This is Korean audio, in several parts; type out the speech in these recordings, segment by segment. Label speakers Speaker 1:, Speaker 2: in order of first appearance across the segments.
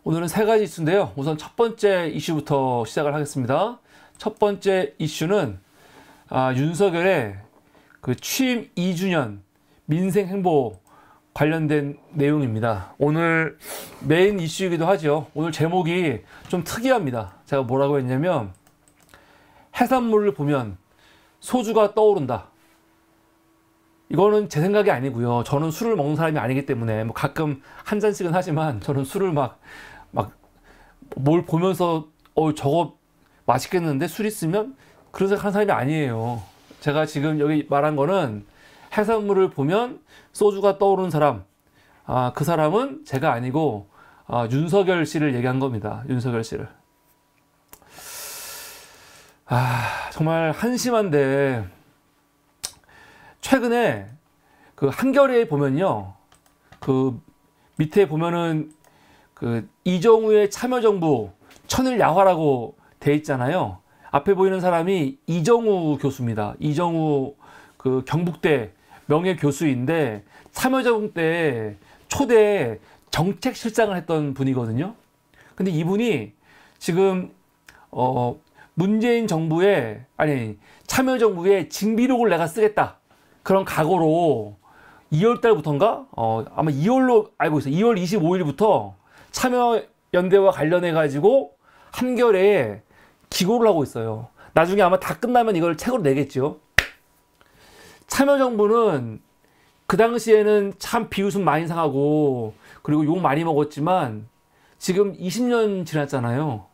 Speaker 1: 오늘은 세 가지 이슈인데요. 우선 첫 번째 이슈부터 시작을 하겠습니다. 첫 번째 이슈는 윤석열의 그 취임 2주년 민생 행보 관련된 내용입니다. 오늘 메인 이슈이기도 하죠. 오늘 제목이 좀 특이합니다. 제가 뭐라고 했냐면 해산물을 보면 소주가 떠오른다. 이거는 제 생각이 아니고요. 저는 술을 먹는 사람이 아니기 때문에 뭐 가끔 한 잔씩은 하지만 저는 술을 막 뭘 보면서 저거 맛있겠는데 술 있으면 그런 생각하는 사람이 아니에요. 제가 지금 여기 말한 거는 해산물을 보면 소주가 떠오르는 사람, 그 사람은 제가 아니고 윤석열 씨를 얘기한 겁니다. 윤석열 씨를. 정말 한심한데 최근에 그 한겨레에 보면요, 그 밑에 보면은 그 이정우의 참여정부 천일야화라고 돼 있잖아요. 앞에 보이는 사람이 이정우 교수입니다. 이정우 그 경북대 명예 교수인데 참여정부 때 초대 정책실장을 했던 분이거든요. 근데 이분이 지금 문재인 정부의 참여정부의 징비록을 내가 쓰겠다, 그런 각오로 2월 달부터인가? 아마 2월로 알고 있어요. 2월 25일부터 참여연대와 관련해 가지고 한겨레에 기고를 하고 있어요. 나중에 아마 다 끝나면 이걸 책으로 내겠죠. 참여정부는 그 당시에는 참 비웃음 많이 상하고 그리고 욕 많이 먹었지만 지금 20년 지났잖아요.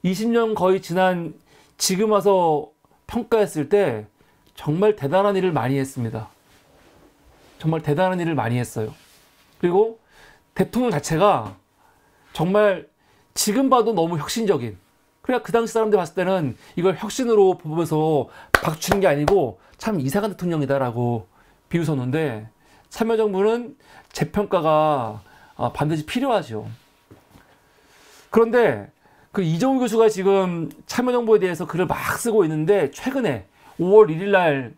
Speaker 1: 20년 거의 지난 지금 와서 평가했을 때 정말 대단한 일을 많이 했습니다. 정말 대단한 일을 많이 했어요. 그리고 대통령 자체가 정말 지금 봐도 너무 혁신적인, 그러니까 그 당시 사람들 봤을 때는 이걸 혁신으로 보면서 박치는 게 아니고 참 이상한 대통령이다라고 비웃었는데 참여정부는 재평가가 반드시 필요하죠. 그런데 그 이정우 교수가 지금 참여정부에 대해서 글을 막 쓰고 있는데 최근에 5월 1일 날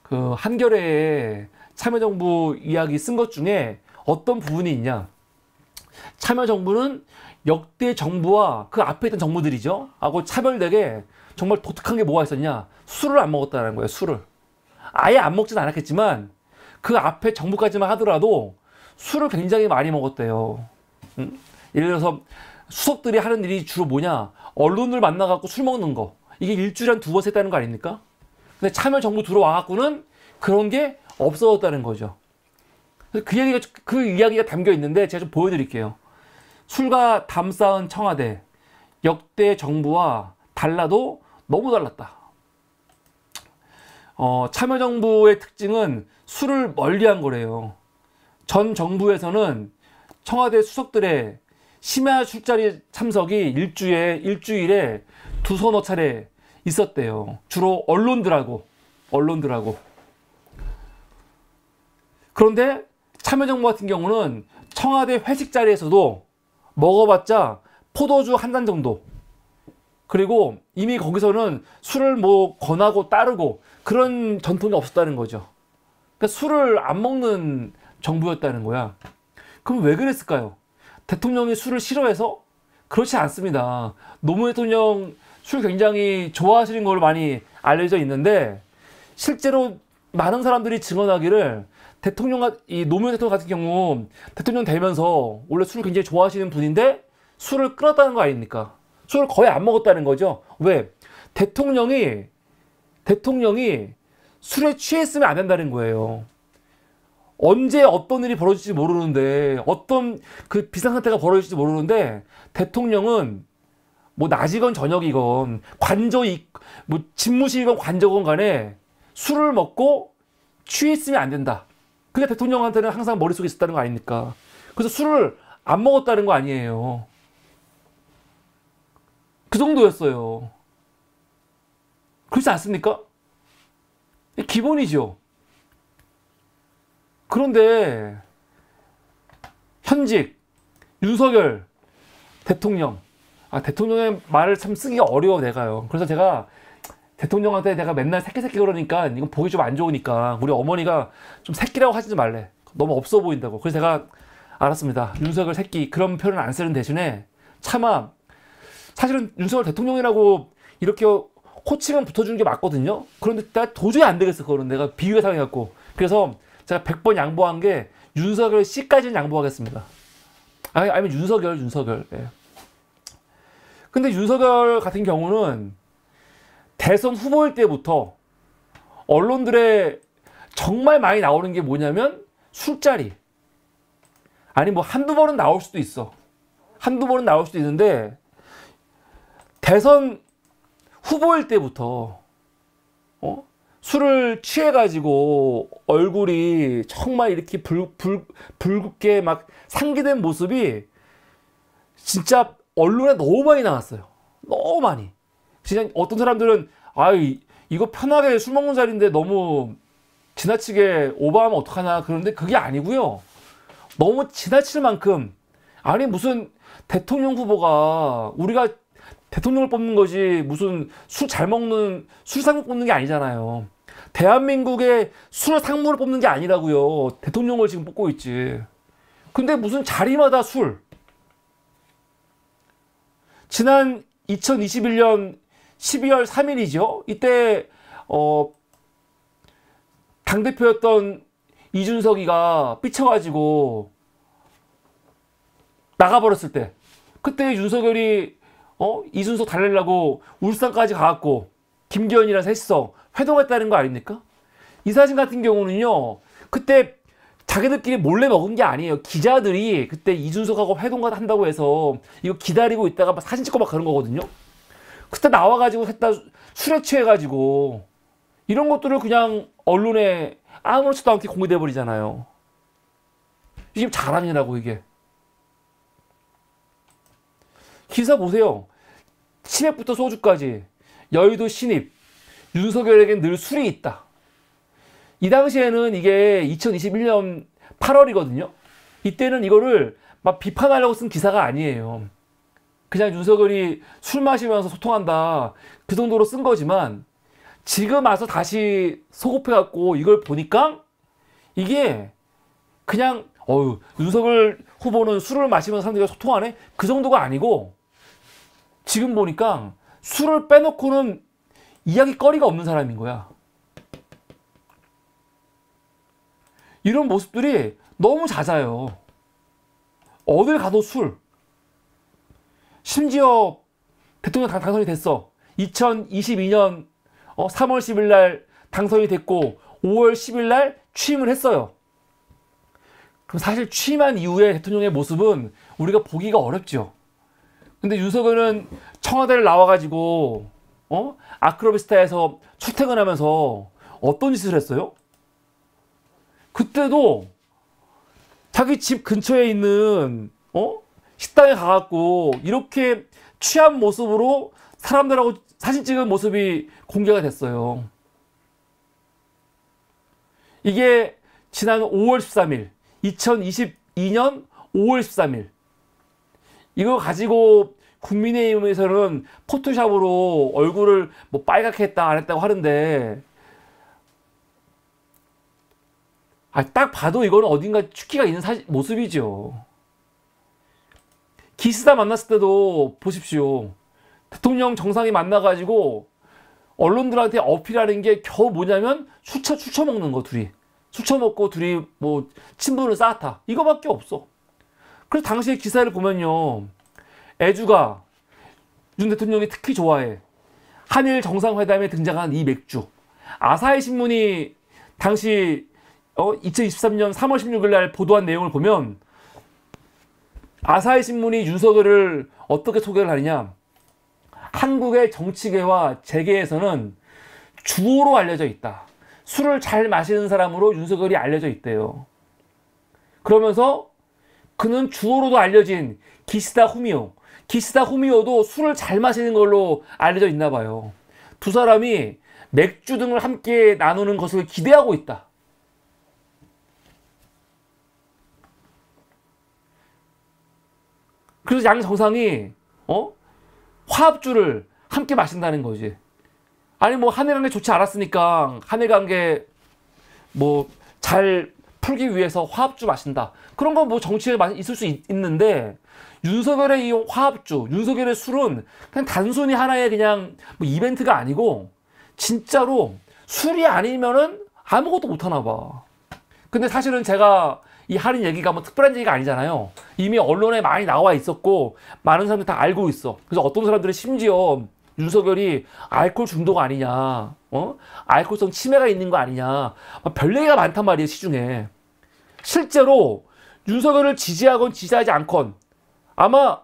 Speaker 1: 그 한겨레에 참여정부 이야기 쓴 것 중에 어떤 부분이 있냐, 참여정부는 역대 정부와 그 앞에 있던 정부들이죠 하고 차별되게 정말 독특한 게 뭐가 있었냐, 술을 안 먹었다는 거예요. 술을 아예 안 먹지는 않았겠지만 그 앞에 정부까지만 하더라도 술을 굉장히 많이 먹었대요. 예를 들어서 수석들이 하는 일이 주로 뭐냐, 언론을 만나갖고 술 먹는 거, 이게 일주일에 한 2번 했다는 거 아닙니까? 근데 참여정부 들어와갖고는 그런 게 없어졌다는 거죠. 그 이야기가 담겨 있는데 제가 좀 보여드릴게요. 술과 담 쌓은 청와대, 역대 정부와 달라도 너무 달랐다. 참여정부의 특징은 술을 멀리한 거래요. 전 정부에서는 청와대 수석들의 심야 술자리 참석이 일주일에 두서너 차례 있었대요. 주로 언론들하고. 그런데 참여정부 같은 경우는 청와대 회식 자리에서도 먹어봤자 포도주 한 잔 정도. 그리고 이미 거기서는 술을 뭐 권하고 따르고 그런 전통이 없었다는 거죠. 그러니까 술을 안 먹는 정부였다는 거야. 그럼 왜 그랬을까요? 대통령이 술을 싫어해서? 그렇지 않습니다. 노무현 대통령 술 굉장히 좋아하시는 걸로 많이 알려져 있는데 실제로 많은 사람들이 증언하기를 이 노무현 대통령 같은 경우 대통령 되면서 원래 술을 굉장히 좋아하시는 분인데 술을 끊었다는 거 아닙니까? 술을 거의 안 먹었다는 거죠. 왜? 대통령이 술에 취했으면 안 된다는 거예요. 언제 어떤 일이 벌어질지 모르는데, 어떤 그 비상사태가 벌어질지 모르는데 대통령은 뭐 낮이건 저녁이건 뭐 집무실이건 관저건 간에 술을 먹고 취했으면 안 된다. 그게 대통령한테는 항상 머릿속에 있었다는 거 아닙니까? 그래서 술을 안 먹었다는 거 아니에요. 그 정도였어요. 그렇지 않습니까? 기본이죠. 그런데 현직 윤석열 대통령, 대통령의 말을 참 쓰기가 어려워 내가요. 그래서 제가 대통령한테 내가 맨날 새끼 그러니까 이건 보기 좀 안 좋으니까 우리 어머니가 좀 새끼라고 하지 말래. 너무 없어 보인다고. 그래서 제가 알았습니다. 윤석열 새끼 그런 표현을 안 쓰는 대신에 차마 사실은 윤석열 대통령이라고 이렇게 호칭은 붙어주는 게 맞거든요. 그런데 나 도저히 안 되겠어. 그거는 내가 비위가 상해갖고. 그래서 제가 100번 양보한 게 윤석열 씨까지는 양보하겠습니다. 아니면 윤석열. 예. 근데 윤석열 같은 경우는 대선 후보일 때부터 언론들의 정말 많이 나오는 게 뭐냐면 술자리. 아니 뭐 한두 번은 나올 수도 있어. 한두 번은 나올 수도 있는데 대선 후보일 때부터 술을 취해가지고 얼굴이 정말 이렇게 붉게 막 상기된 모습이 진짜 언론에 너무 많이 나왔어요. 너무 많이. 진짜 어떤 사람들은 이거 편하게 술 먹는 자리인데 너무 지나치게 오버하면 어떡하나 그런데 그게 아니고요. 너무 지나칠 만큼 아니 무슨 대통령 후보가 우리가 대통령을 뽑는 거지 무슨 술 잘 먹는 술상무 뽑는 게 아니잖아요. 대한민국의 술 상무를 뽑는 게 아니라고요. 대통령을 지금 뽑고 있지. 근데 무슨 자리마다 술. 지난 2021년 12월 3일이죠. 이때 당대표였던 이준석이가 삐쳐가지고 나가버렸을 때 그때 윤석열이 이준석 달래려고 울산까지 가갖고 김기현이랑 셋이서 회동했다는 거 아닙니까? 이 사진 같은 경우는요. 그때 자기들끼리 몰래 먹은 게 아니에요. 기자들이 그때 이준석하고 회동 한다고 해서 이거 기다리고 있다가 막 사진 찍고 막 그런 거거든요. 그때 나와가지고 셋 다 술에 취해가지고 이런 것들을 그냥 언론에 아무렇지도 않게 공개돼 버리잖아요. 이게 자랑이라고 이게. 기사 보세요. 치맥부터 소주까지 여의도 신입 윤석열에겐 늘 술이 있다. 이 당시에는 이게 2021년 8월이거든요. 이때는 이거를 막 비판하려고 쓴 기사가 아니에요. 그냥 윤석열이 술 마시면서 소통한다 그 정도로 쓴 거지만 지금 와서 다시 소급해갖고 이걸 보니까 이게 그냥 윤석열 후보는 술을 마시면서 사람들과 소통하네? 그 정도가 아니고 지금 보니까 술을 빼놓고는 이야기거리가 없는 사람인 거야. 이런 모습들이 너무 잦아요. 어딜 가도 술. 심지어 대통령 당선이 됐어. 2022년 3월 10일 날 당선이 됐고 5월 10일 날 취임을 했어요. 그럼 사실 취임한 이후에 대통령의 모습은 우리가 보기가 어렵죠. 근데 윤석열은 청와대를 나와가지고 아크로비스타에서 출퇴근하면서 어떤 짓을 했어요? 그때도 자기 집 근처에 있는 식당에 가갖고 이렇게 취한 모습으로 사람들하고 사진 찍은 모습이 공개가 됐어요. 이게 지난 5월 13일 2022년 5월 13일 이거 가지고 국민의힘에서는 포토샵으로 얼굴을 뭐 빨갛게 했다 안 했다고 하는데 딱 봐도 이거는 어딘가 축기가 있는 모습이죠. 기시다 만났을 때도 보십시오. 대통령 정상이 만나가지고 언론들한테 어필하는 게 겨우 뭐냐면 술 처먹는 거 둘이. 술 처먹고 둘이 뭐 친분을 쌓았다. 이거밖에 없어. 그래서 당시에 기사를 보면요. 애주가 윤 대통령이 특히 좋아해. 한일 정상회담에 등장한 이 맥주. 아사히 신문이 당시 2023년 3월 16일 날 보도한 내용을 보면 아사히 신문이 윤석열을 어떻게 소개를 하느냐. 한국의 정치계와 재계에서는 주호로 알려져 있다. 술을 잘 마시는 사람으로 윤석열이 알려져 있대요. 그러면서 그는 주호로도 알려진 기시다 후미오. 기시다 후미오도 술을 잘 마시는 걸로 알려져 있나 봐요. 두 사람이 맥주 등을 함께 나누는 것을 기대하고 있다. 그래서 양 정상이 화합주를 함께 마신다는 거지. 아니 뭐 한일 관계 좋지 않았으니까 한일 관계 뭐 잘 풀기 위해서 화합주 마신다. 그런 건 뭐 정치에 있을 수 있는데 윤석열의 이 화합주, 윤석열의 술은 그냥 단순히 하나의 그냥 뭐 이벤트가 아니고 진짜로 술이 아니면은 아무것도 못하나 봐. 근데 사실은 제가 이 할인 얘기가 뭐 특별한 얘기가 아니잖아요. 이미 언론에 많이 나와 있었고 많은 사람들이 다 알고 있어. 그래서 어떤 사람들은 심지어 윤석열이 알코올 중독 아니냐, 알코올성 치매가 있는 거 아니냐, 별 얘기가 많단 말이에요, 시중에. 실제로 윤석열을 지지하건 지지하지 않건 아마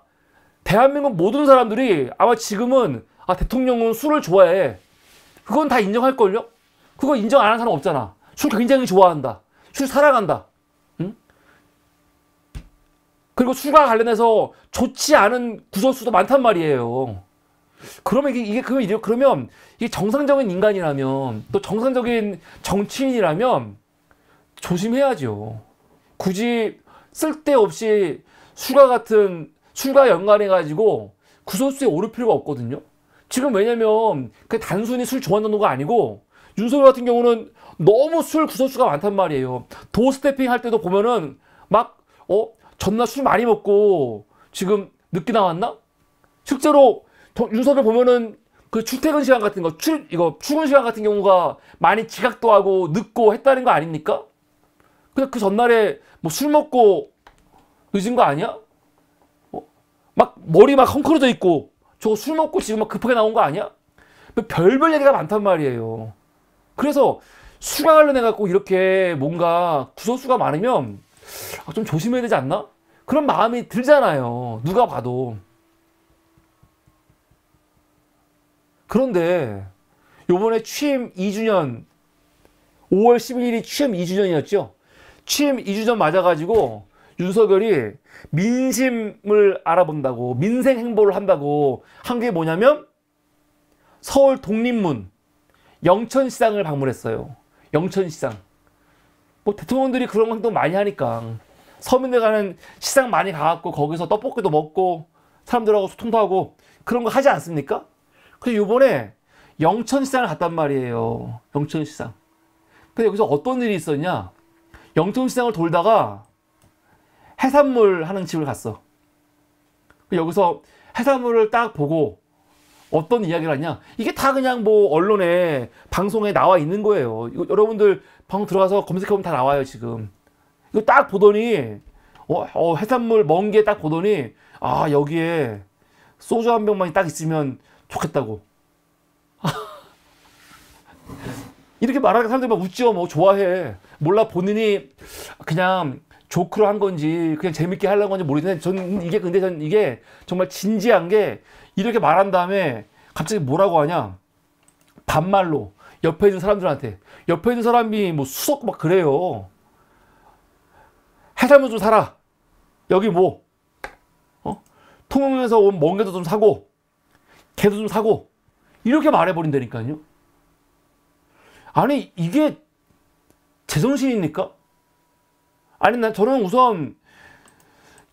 Speaker 1: 대한민국 모든 사람들이 아마 지금은 대통령은 술을 좋아해. 그건 다 인정할걸요? 그거 인정 안 하는 사람 없잖아. 술 굉장히 좋아한다. 술 사랑한다. 응? 그리고 술과 관련해서 좋지 않은 구설수도 많단 말이에요. 그러면 그러면 이게 정상적인 인간이라면 또 정상적인 정치인이라면 조심해야죠. 굳이 쓸데없이 술과 연관해가지고 구설수에 오를 필요가 없거든요. 지금 왜냐면 그 단순히 술 좋아한다는 거 아니고 윤석열 같은 경우는 너무 술 구설수가 많단 말이에요. 도어 스태핑 할 때도 보면은 막 전날 술 많이 먹고 지금 늦게 나왔나? 실제로 윤석열 보면은 그 출퇴근 시간 같은 거, 출근 시간 같은 경우가 많이 지각도 하고 늦고 했다는 거 아닙니까? 그냥 그 전날에 뭐 술 먹고 늦은 거 아니야? 막 머리 막 헝클어져 있고 저거 술 먹고 지금 막 급하게 나온 거 아니야? 별별 얘기가 많단 말이에요. 그래서 술과 관련해갖고 이렇게 뭔가 구설수가 많으면 좀 조심해야 되지 않나? 그런 마음이 들잖아요. 누가 봐도. 그런데 요번에 취임 2주년 5월 11일이 취임 2주년이었죠. 취임 2주년 맞아가지고 윤석열이 민심을 알아본다고 민생 행보를 한다고 한 게 뭐냐면 서울 독립문 영천시장을 방문했어요. 영천시장. 뭐 대통령들이 그런 행동 많이 하니까 서민들 가는 시장 많이 가갖고 거기서 떡볶이도 먹고 사람들하고 소통도 하고 그런 거 하지 않습니까? 그래서 요번에 영천시장을 갔단 말이에요. 영천시장. 근데 여기서 어떤 일이 있었냐? 영천시장을 돌다가 해산물 하는 집을 갔어. 여기서 해산물을 딱 보고 어떤 이야기를 하냐? 이게 다 그냥 뭐 언론에 방송에 나와 있는 거예요. 이거 여러분들 방송 들어가서 검색해보면 다 나와요 지금. 이거 딱 보더니 해산물 먼 게 딱 보더니 여기에 소주 한 병만 딱 있으면 좋겠다고. 이렇게 말하는 사람들이 막 웃죠. 뭐 좋아해. 몰라 본인이 그냥 조크로 한 건지 그냥 재밌게 하려는 건지 모르겠는데 저는 이게 정말 진지한 게 이렇게 말한 다음에 갑자기 뭐라고 하냐? 반말로 옆에 있는 사람들한테 옆에 있는 사람이 뭐 수석 막 그래요. 해산물 좀 사라. 여기 뭐 통영에서 온 멍게도 좀 사고 게도 좀 사고 이렇게 말해버린다니까요. 아니 이게 제정신입니까? 아니 저는 우선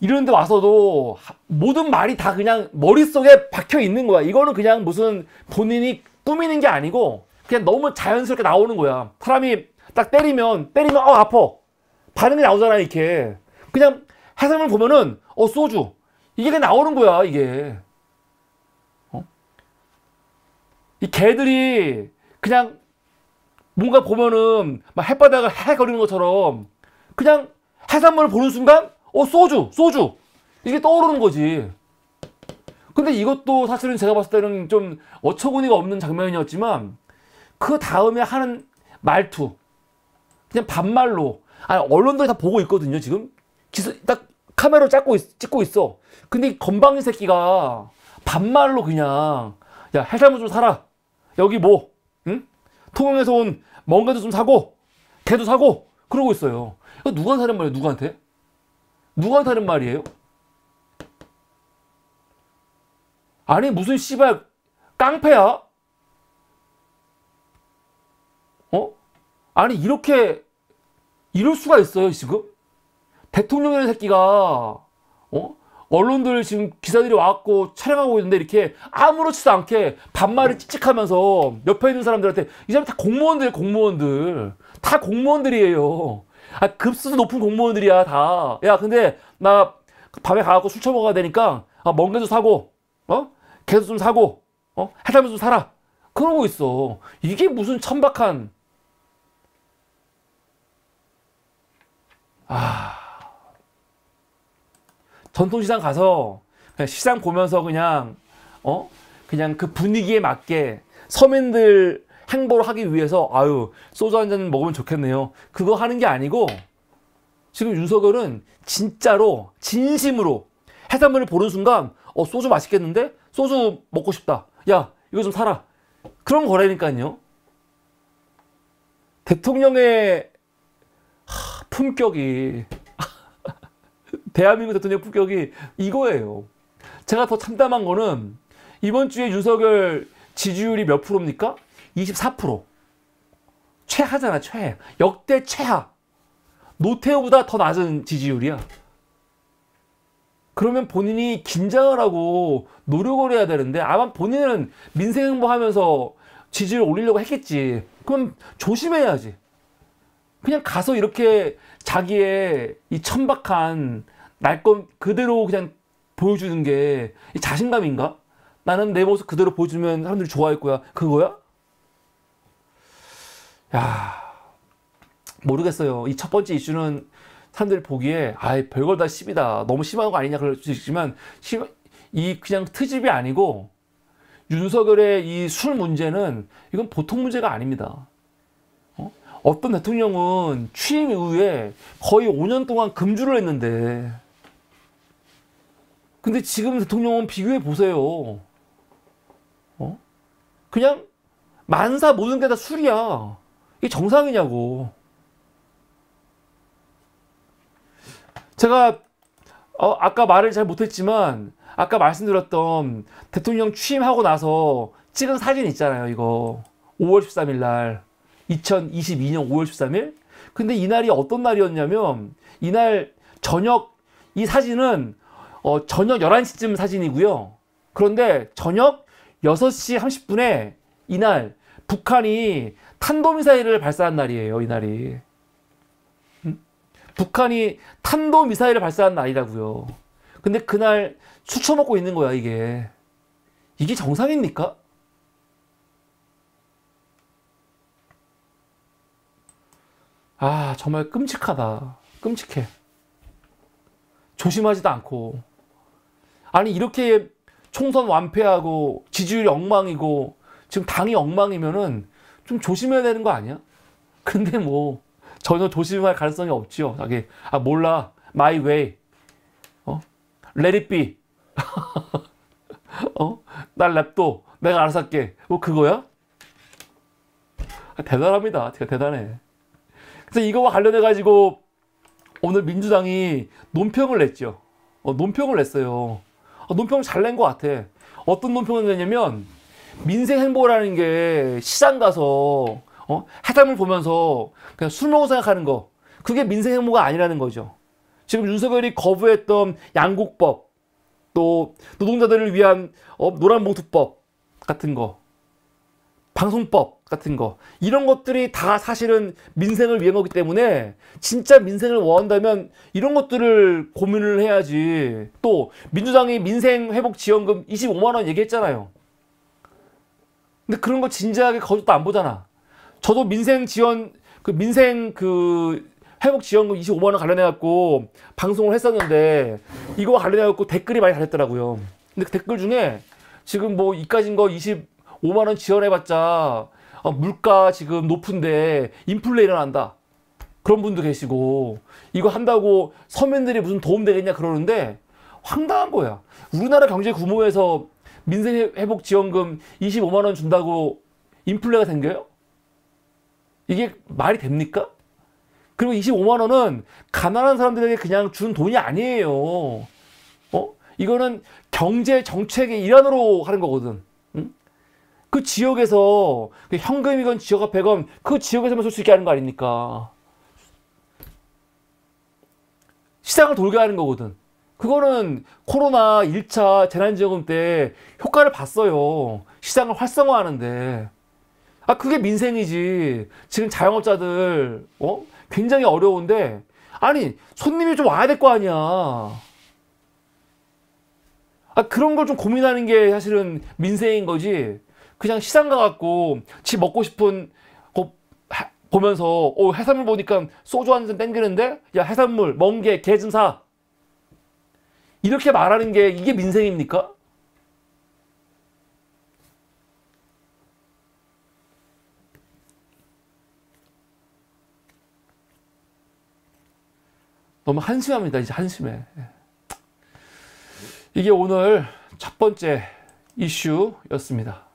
Speaker 1: 이런 데 와서도 모든 말이 다 그냥 머릿속에 박혀 있는 거야. 이거는 그냥 무슨 본인이 꾸미는 게 아니고 그냥 너무 자연스럽게 나오는 거야. 사람이 딱 때리면 아파. 반응이 나오잖아 이렇게. 그냥 해산물 보면은 소주. 이게 그냥 나오는 거야 이게. 이 개들이 그냥 뭔가 보면은 막 햇바닥을 헤거리는 것처럼 그냥 해산물을 보는 순간 소주 이게 떠오르는 거지. 근데 이것도 사실은 제가 봤을 때는 좀 어처구니가 없는 장면이었지만 그 다음에 하는 말투 그냥 반말로 언론들이 다 보고 있거든요 지금. 딱 카메라로 찍고 있어. 근데 이 건방진 새끼가 반말로 그냥 야 해산물 좀 사라. 여기 뭐 응? 통영에서 온 멍게도 좀 사고 게도 사고 그러고 있어요. 이거 누가 하는 말이에요? 누구한테? 누구한테 하는 말이에요? 아니 무슨 씨발 깡패야? 아니 이럴 수가 있어요 지금? 대통령이라는 새끼가 언론들 지금 기사들이 와갖고 촬영하고 있는데 이렇게 아무렇지도 않게 반말을 찍찍하면서 옆에 있는 사람들한테 이 사람 다 공무원들 다 공무원들이에요. 아, 급수도 높은 공무원들이야, 다. 야, 근데 나 밤에 가갖고 술 처먹어야 되니까 멍게도 사고, 게도 좀 사고, 해산물 좀 사라. 그러고 있어. 이게 무슨 천박한. 전통시장 가서 그냥 시장 보면서 그냥 그 분위기에 맞게 서민들 행보를 하기 위해서 아유 소주 한 잔 먹으면 좋겠네요. 그거 하는 게 아니고 지금 윤석열은 진짜로 진심으로 해산물을 보는 순간 소주 맛있겠는데? 소주 먹고 싶다. 야 이거 좀 사라. 그런 거라니까요. 대통령의 품격이 대한민국 대통령 품격이 이거예요. 제가 더 참담한 거는 이번 주에 윤석열 지지율이 몇 프로입니까? 24%. 최하잖아, 최하. 역대 최하. 노태우보다 더 낮은 지지율이야. 그러면 본인이 긴장을 하고 노력을 해야 되는데 아마 본인은 민생 행보하면서 지지율 올리려고 했겠지. 그럼 조심해야지. 그냥 가서 이렇게 자기의 이 천박한 날 건 그대로 그냥 보여주는 게 자신감인가? 나는 내 모습 그대로 보여주면 사람들이 좋아할 거야. 그거야? 야, 모르겠어요. 이 첫 번째 이슈는 사람들이 보기에 아이 별걸 다 심이다. 너무 심한 거 아니냐 그럴 수 있지만 이 그냥 트집이 아니고 윤석열의 이 술 문제는 이건 보통 문제가 아닙니다. 어떤 대통령은 취임 이후에 거의 5년 동안 금주를 했는데 근데 지금 대통령은 비교해 보세요. 그냥 만사 모든 게 다 술이야. 이게 정상이냐고. 제가 아까 말을 잘 못했지만 아까 말씀드렸던 대통령 취임하고 나서 찍은 사진 있잖아요. 이거 5월 13일 날 2022년 5월 13일. 근데 이날이 어떤 날이었냐면 이날 저녁 이 사진은 저녁 11시쯤 사진이고요. 그런데 저녁 6시 30분에 이날 북한이 탄도미사일을 발사한 날이에요. 이날이. 북한이 탄도미사일을 발사한 날이라고요. 근데 그날 술 처먹고 있는 거야, 이게. 이게 정상입니까? 아, 정말 끔찍하다. 끔찍해. 조심하지도 않고. 아니, 이렇게 총선 완패하고 지지율이 엉망이고 지금 당이 엉망이면은 좀 조심해야 되는 거 아니야? 근데 뭐 전혀 조심할 가능성이 없지요. 자기 몰라. My way. Let it be. 날 냅둬. 내가 알아서 할게. 뭐 그거야? 대단합니다. 제가 대단해. 그래서 이거와 관련해 가지고 오늘 민주당이 논평을 냈죠. 논평을 냈어요. 논평을 잘 낸 것 같아. 어떤 논평을 냈냐면 민생 행보라는 게 시장 가서 해산물 보면서 그냥 술 먹어 생각하는 거 그게 민생 행보가 아니라는 거죠. 지금 윤석열이 거부했던 양국법 또 노동자들을 위한 노란봉투법 같은 거 방송법 같은 거 이런 것들이 다 사실은 민생을 위한 거기 때문에 진짜 민생을 원한다면 이런 것들을 고민을 해야지. 또 민주당이 민생회복지원금 25만 원 얘기했잖아요. 근데 그런 거 진지하게 거짓도 안 보잖아. 저도 민생 회복지원금 25만 원 관련해 갖고 방송을 했었는데 이거와 관련해 갖고 댓글이 많이 달렸더라고요. 근데 그 댓글 중에 지금 뭐 이까진 거 25만 원 지원해봤자 물가 지금 높은데 인플레 일어난다. 그런 분도 계시고 이거 한다고 서민들이 무슨 도움 되겠냐 그러는데 황당한 거야. 우리나라 경제 규모에서 민생회복지원금 25만 원 준다고 인플레가 생겨요? 이게 말이 됩니까? 그리고 25만 원은 가난한 사람들에게 그냥 준 돈이 아니에요. 이거는 경제 정책의 일환으로 하는 거거든. 응? 그 지역에서 현금이건 지역화폐건 그 지역에서만 쓸 수 있게 하는 거 아닙니까? 시장을 돌게 하는 거거든. 그거는 코로나 1차 재난지원금 때 효과를 봤어요. 시장을 활성화하는데. 그게 민생이지. 지금 자영업자들, 굉장히 어려운데, 아니 손님이 좀 와야 될 거 아니야. 그런 걸 좀 고민하는 게 사실은 민생인 거지. 그냥 시장 가갖고 지 먹고 싶은 거 보면서 해산물 보니까 소주 한 잔 땡기는데 야 해산물 멍게 게 좀 사, 이렇게 말하는 게 이게 민생입니까? 너무 한심합니다. 이제 한심해. 이게 오늘 첫 번째 이슈였습니다.